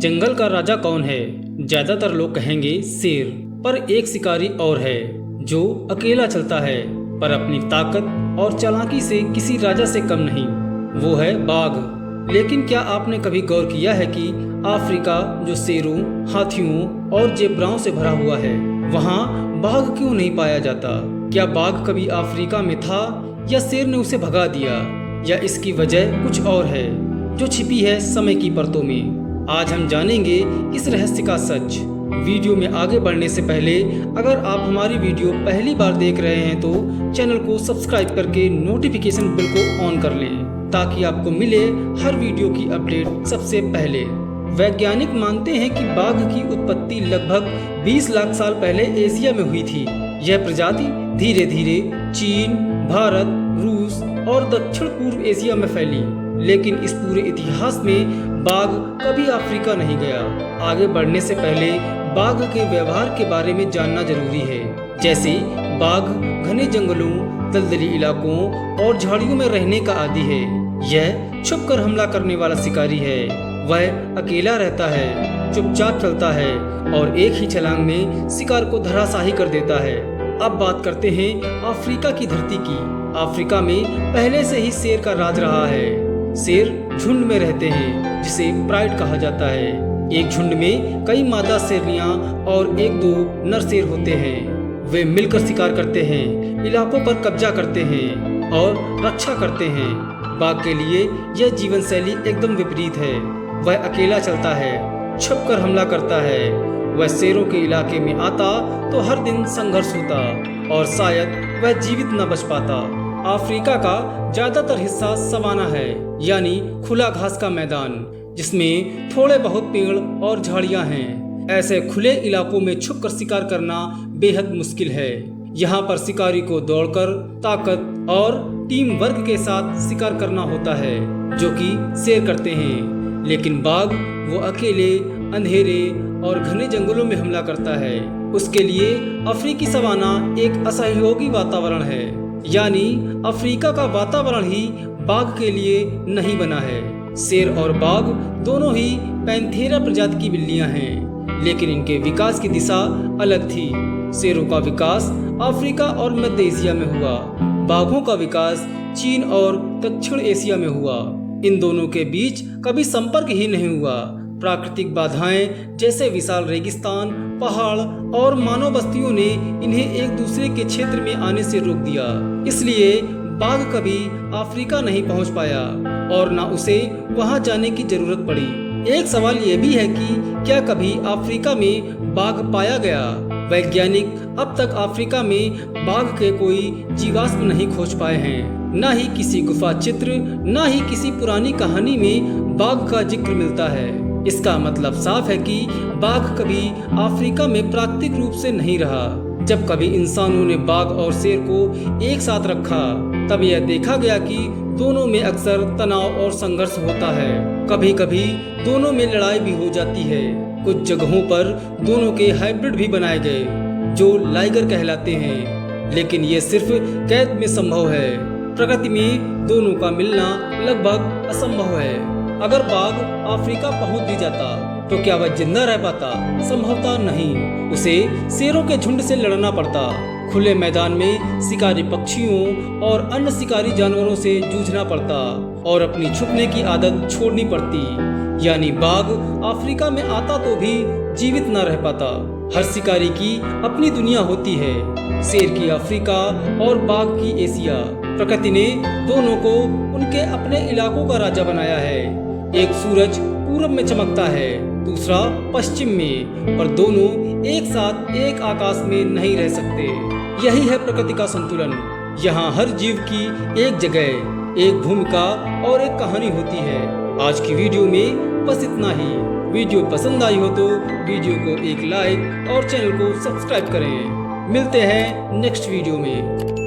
जंगल का राजा कौन है? ज्यादातर लोग कहेंगे शेर, पर एक शिकारी और है जो अकेला चलता है, पर अपनी ताकत और चालाकी से किसी राजा से कम नहीं। वो है बाघ। लेकिन क्या आपने कभी गौर किया है कि अफ्रीका जो शेरों, हाथियों और जेब्राओं से भरा हुआ है, वहाँ बाघ क्यों नहीं पाया जाता? क्या बाघ कभी अफ्रीका में था या शेर ने उसे भगा दिया, या इसकी वजह कुछ और है जो छिपी है समय की परतों में? आज हम जानेंगे इस रहस्य का सच। वीडियो में आगे बढ़ने से पहले अगर आप हमारी वीडियो पहली बार देख रहे हैं तो चैनल को सब्सक्राइब करके नोटिफिकेशन बेल को ऑन कर लें, ताकि आपको मिले हर वीडियो की अपडेट सबसे पहले। वैज्ञानिक मानते हैं कि बाघ की उत्पत्ति लगभग 20 लाख साल पहले एशिया में हुई थी। यह प्रजाति धीरे धीरे चीन, भारत, रूस और दक्षिण पूर्व एशिया में फैली, लेकिन इस पूरे इतिहास में बाघ कभी अफ्रीका नहीं गया। आगे बढ़ने से पहले बाघ के व्यवहार के बारे में जानना जरूरी है। जैसे बाघ घने जंगलों, दलदली इलाकों और झाड़ियों में रहने का आदी है। यह छुपकर हमला करने वाला शिकारी है। वह अकेला रहता है, चुपचाप चलता है और एक ही छलांग में शिकार को धराशायी कर देता है। अब बात करते हैं अफ्रीका की धरती की। अफ्रीका में पहले से ही शेर का राज रहा है। शेर झुंड में रहते हैं, जिसे प्राइड कहा जाता है। एक झुंड में कई मादा शेरनियां और एक दो नर शेर होते हैं। वे मिलकर शिकार करते हैं, इलाकों पर कब्जा करते हैं और रक्षा करते हैं। बाघ के लिए यह जीवन शैली एकदम विपरीत है। वह अकेला चलता है, छुपकर हमला करता है। वह शेरों के इलाके में आता तो हर दिन संघर्ष होता और शायद वह जीवित न बच पाता। अफ्रीका का ज्यादातर हिस्सा सवाना है, यानी खुला घास का मैदान, जिसमें थोड़े बहुत पेड़ और झाड़ियां हैं। ऐसे खुले इलाकों में छुपकर शिकार करना बेहद मुश्किल है। यहाँ पर शिकारी को दौड़कर, ताकत और टीम वर्क के साथ शिकार करना होता है, जो कि शेर करते हैं। लेकिन बाघ वो अकेले, अंधेरे और घने जंगलों में हमला करता है। उसके लिए अफ्रीकी सवाना एक असहयोगी वातावरण है, यानी अफ्रीका का वातावरण ही बाघ के लिए नहीं बना है। शेर और बाघ दोनों ही पैंथेरा प्रजाति की बिल्लियां हैं, लेकिन इनके विकास की दिशा अलग थी। शेरों का विकास अफ्रीका और मध्य एशिया में हुआ। बाघों का विकास चीन और दक्षिण एशिया में हुआ। इन दोनों के बीच कभी संपर्क ही नहीं हुआ। प्राकृतिक बाधाएं जैसे विशाल रेगिस्तान, पहाड़ और मानव बस्तियों ने इन्हें एक दूसरे के क्षेत्र में आने से रोक दिया। इसलिए बाघ कभी अफ्रीका नहीं पहुंच पाया और न उसे वहां जाने की जरूरत पड़ी। एक सवाल ये भी है कि क्या कभी अफ्रीका में बाघ पाया गया? वैज्ञानिक अब तक अफ्रीका में बाघ के कोई जीवाश्म नहीं खोज पाए हैं। न ही किसी गुफा चित्र, न ही किसी पुरानी कहानी में बाघ का जिक्र मिलता है। इसका मतलब साफ है कि बाघ कभी अफ्रीका में प्राकृतिक रूप से नहीं रहा। जब कभी इंसानों ने बाघ और शेर को एक साथ रखा, तब यह देखा गया कि दोनों में अक्सर तनाव और संघर्ष होता है। कभी कभी दोनों में लड़ाई भी हो जाती है। कुछ जगहों पर दोनों के हाइब्रिड भी बनाए गए, जो लाइगर कहलाते हैं, लेकिन ये सिर्फ कैद में संभव है। प्रकृति में दोनों का मिलना लगभग असंभव है। अगर बाघ अफ्रीका पहुंच भी जाता तो क्या वह जिंदा रह पाता? संभवतः नहीं। उसे शेरों के झुंड से लड़ना पड़ता। खुले मैदान में शिकारी पक्षियों और अन्य शिकारी जानवरों से जूझना पड़ता और अपनी छुपने की आदत छोड़नी पड़ती। यानी बाघ अफ्रीका में आता तो भी जीवित न रह पाता। हर शिकारी की अपनी दुनिया होती है। शेर की अफ्रीका और बाघ की एशिया। प्रकृति ने दोनों को उनके अपने इलाकों का राजा बनाया है। एक सूरज पूरब में चमकता है, दूसरा पश्चिम में, पर दोनों एक साथ एक आकाश में नहीं रह सकते। यही है प्रकृति का संतुलन। यहाँ हर जीव की एक जगह, एक भूमिका और एक कहानी होती है। आज की वीडियो में बस इतना ही। वीडियो पसंद आई हो तो वीडियो को एक लाइक और चैनल को सब्सक्राइब करें। मिलते हैं नेक्स्ट वीडियो में।